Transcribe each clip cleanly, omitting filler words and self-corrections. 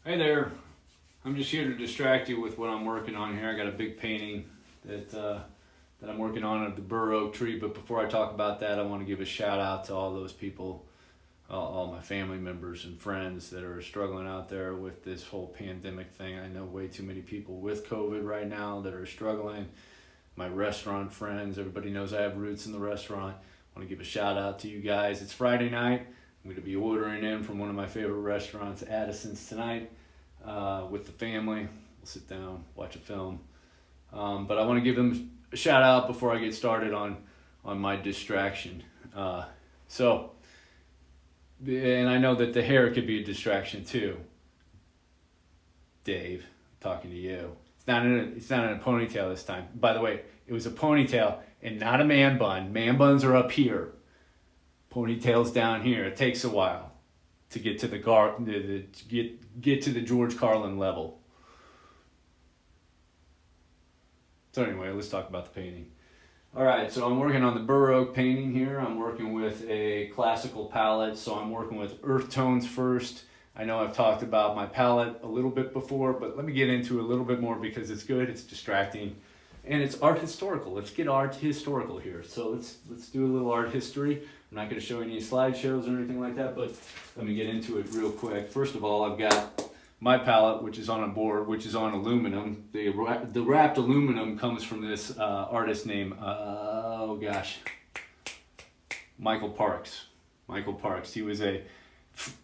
Hey there, I'm just here to distract you with what I'm working on here. I got a big painting that I'm working on of the Burr Oak tree, but before I talk about that, I want to give a shout out to all those people, all my family members and friends that are struggling out there with this whole pandemic thing. I know way too many people with COVID right now that are struggling. My restaurant friends, everybody knows I have roots in the restaurant. I want to give a shout out to you guys. It's Friday night. I'm going to be ordering in from one of my favorite restaurants, Addison's, tonight with the family. We'll sit down, watch a film. But I want to give them a shout out before I get started on my distraction. And I know that the hair could be a distraction too. Dave, I'm talking to you. It's not in a ponytail this time. By the way, it was a ponytail and not a man bun. Man buns are up here. Ponytail's down here. It takes a while to get to get to the George Carlin level. So anyway, let's talk about the painting. All right, so I'm working on the Burr Oak painting here. I'm working with a classical palette, so I'm working with earth tones first. I know I've talked about my palette a little bit before, but let me get into it a little bit more because it's good, it's distracting, and it's art historical. Let's get art historical here. So let's do a little art history. I'm not going to show any slideshows or anything like that, but let me get into it real quick. First of all, I've got my palette, which is on a board, which is on aluminum. The wrapped aluminum comes from this artist named, Michael Parks. Michael Parks. He was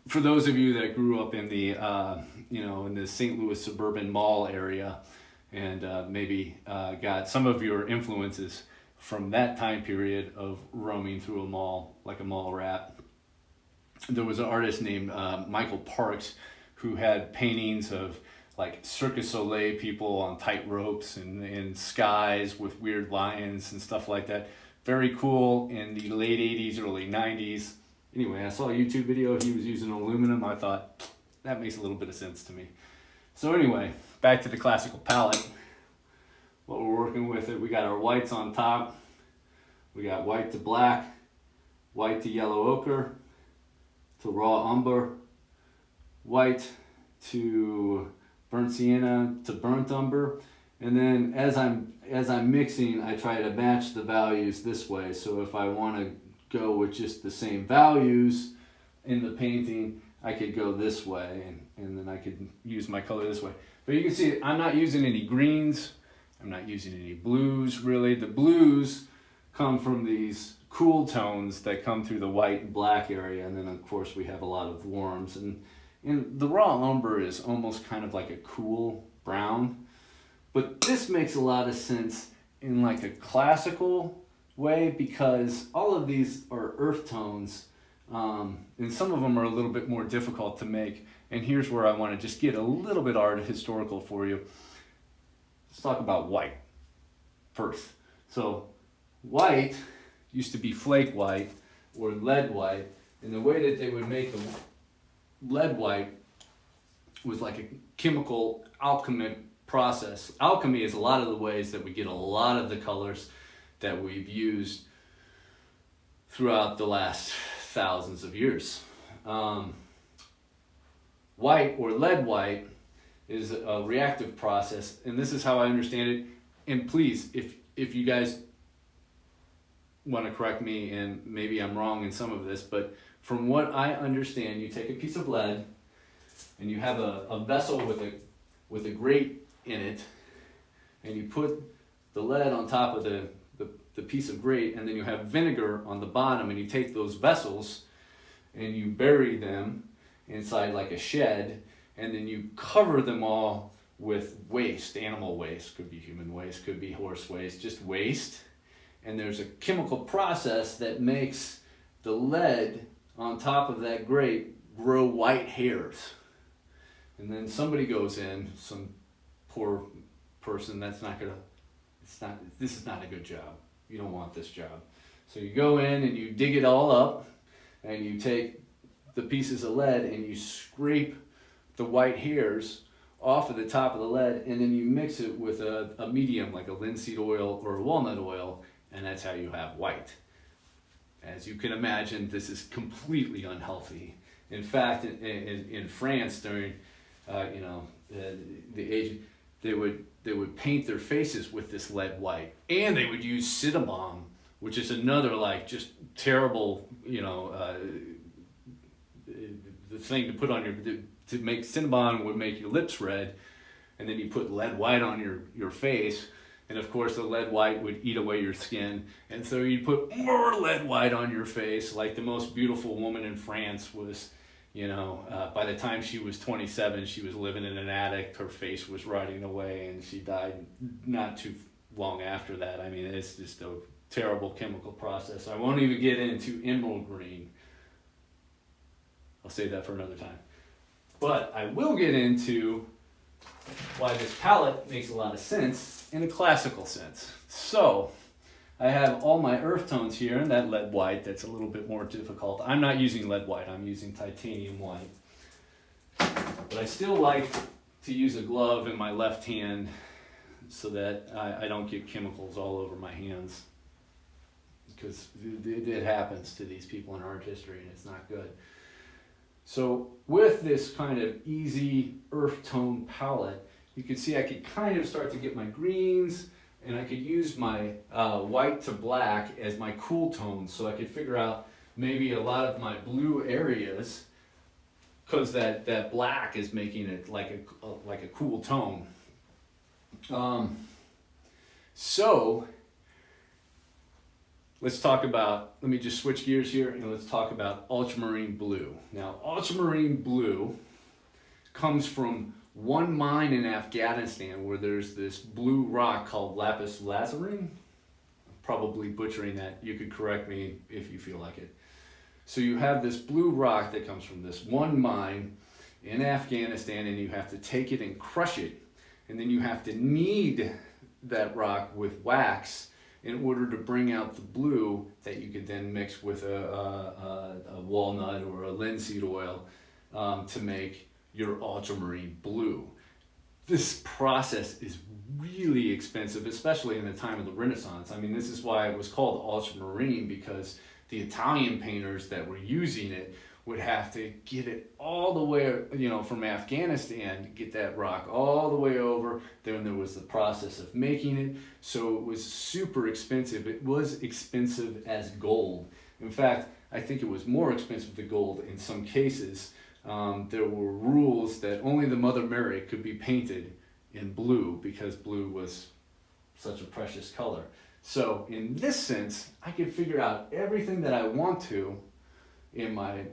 for those of you that grew up in the, in the St. Louis suburban mall area, and maybe got some of your influences from that time period of roaming through a mall, like a mall rat. There was an artist named Michael Parks who had paintings of like Cirque du Soleil people on tight ropes and skies with weird lions and stuff like that. Very cool in the late 80s, early 90s. Anyway, I saw a YouTube video, he was using aluminum. I thought, that makes a little bit of sense to me. So anyway, back to the classical palette. What we're working with, we got our whites on top. We got white to black, white to yellow ochre, to raw umber, white to burnt sienna to burnt umber. And then as I'm mixing, I try to match the values this way. So if I want to go with just the same values in the painting, I could go this way, and then I could use my color this way. But you can see I'm not using any greens. I'm not using any blues, really. The blues come from these cool tones that come through the white and black area, and then of course we have a lot of warms. And the raw umber is almost kind of like a cool brown, but this makes a lot of sense in like a classical way because all of these are earth tones, and some of them are a little bit more difficult to make. And here's where I want to just get a little bit art historical for you. Let's talk about white first. So white used to be flake white or lead white, and the way that they would make the lead white was like a chemical alchemy process. Alchemy is a lot of the ways that we get a lot of the colors that we've used throughout the last thousands of years. White or lead white is a reactive process, and this is how I understand it. And please, if you guys want to correct me, and maybe I'm wrong in some of this, but from what I understand, you take a piece of lead and you have a vessel with a grate in it, and you put the lead on top of the piece of grate, and then you have vinegar on the bottom, and you take those vessels and you bury them inside like a shed, and then you cover them all with waste, animal waste, could be human waste, could be horse waste, just waste. And there's a chemical process that makes the lead on top of that grate grow white hairs. And then somebody goes in, some poor person, this is not a good job. You don't want this job. So you go in and you dig it all up, and you take the pieces of lead and you scrape the white hairs off of the top of the lead, and then you mix it with a medium like a linseed oil or a walnut oil, and that's how you have white. As you can imagine, this is completely unhealthy. In fact, in France during you know, the agent, they would paint their faces with this lead white, and they would use Cinnabon, which is another like just terrible, you know, the thing to put on to make Cinnabon would make your lips red, and then you put lead white on your face, and of course the lead white would eat away your skin, and so you put more lead white on your face. Like the most beautiful woman in France was, you know, by the time she was 27, she was living in an attic, her face was rotting away, and she died not too long after that. I mean, it's just a terrible chemical process. I won't even get into emerald green. I'll save that for another time. But I will get into why this palette makes a lot of sense in a classical sense. So I have all my earth tones here, and that lead white, that's a little bit more difficult. I'm not using lead white, I'm using titanium white. But I still like to use a glove in my left hand so that I don't get chemicals all over my hands, because it happens to these people in art history and it's not good. So with this kind of easy earth tone palette, you can see I could kind of start to get my greens, and I could use my white to black as my cool tones, so I could figure out maybe a lot of my blue areas, because that black is making it like a cool tone. So let's talk about, let me just switch gears here and let's talk about ultramarine blue. Now, ultramarine blue comes from one mine in Afghanistan where there's this blue rock called lapis lazuli. I'm probably butchering that. You could correct me if you feel like it. So you have this blue rock that comes from this one mine in Afghanistan, and you have to take it and crush it. And then you have to knead that rock with wax in order to bring out the blue that you could then mix with a walnut or a linseed oil to make your ultramarine blue. This process is really expensive, especially in the time of the Renaissance. I mean, this is why it was called ultramarine, because the Italian painters that were using it would have to get it all the way, you know, from Afghanistan, to get that rock all the way over. Then there was the process of making it, so it was super expensive. It was expensive as gold. In fact, I think it was more expensive than gold in some cases. There were rules that only the Mother Mary could be painted in blue, because blue was such a precious color. So in this sense, I can figure out everything that I want to in my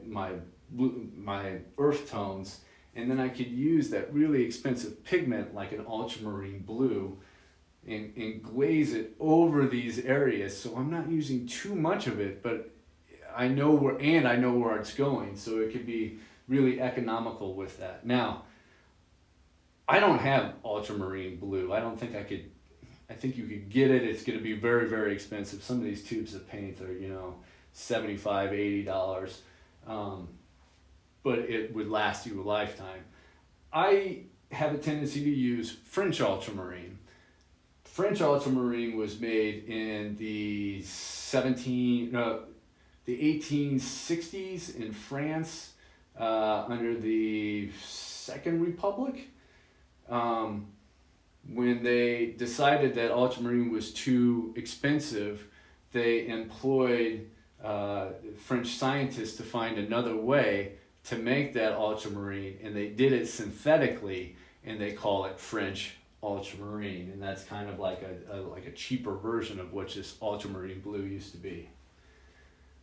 earth tones, and then I could use that really expensive pigment like an ultramarine blue and glaze it over these areas. So I'm not using too much of it, but I know where it's going, so it could be really economical with that. Now, I don't have ultramarine blue. I don't think I could. I think you could get it. It's going to be very, very expensive. Some of these tubes of paint are, you know, $75, $80, but it would last you a lifetime. I have a tendency to use French ultramarine. French ultramarine was made in the 1860s in France under the Second Republic. When they decided that ultramarine was too expensive, they employed French scientists to find another way to make that ultramarine, and they did it synthetically, and they call it French ultramarine, and that's kind of like a cheaper version of what this ultramarine blue used to be.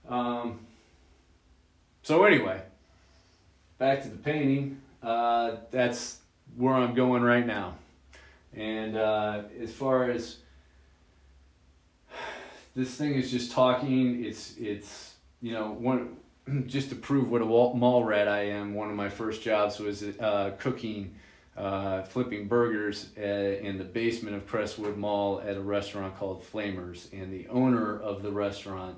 So anyway, back to the painting. That's where I'm going right now. And as far as this thing is just talking, it's you know, just to prove what a mall rat I am. One of my first jobs was cooking, flipping burgers in the basement of Crestwood Mall at a restaurant called Flamers, and the owner of the restaurant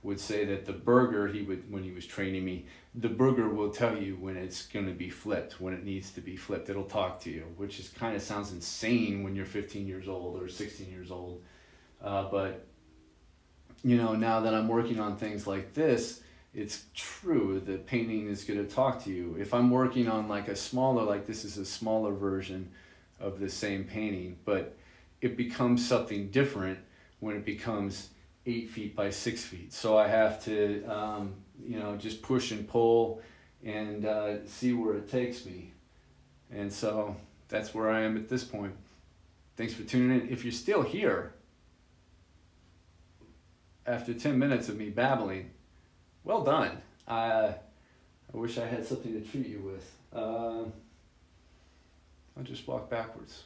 would say that the burger, when he was training me, the burger will tell you when it's going to be flipped, when it needs to be flipped. It'll talk to you, which is kind of sounds insane when you're 15 years old or 16 years old. But, you know, now that I'm working on things like this, it's true that painting is going to talk to you. If I'm working on like a smaller, like this is a smaller version of the same painting, but it becomes something different when it becomes 8 feet by 6 feet. So I have to, just push and pull and see where it takes me. And so that's where I am at this point. Thanks for tuning in. If you're still here after 10 minutes of me babbling, well done. I wish I had something to treat you with. I'll just walk backwards.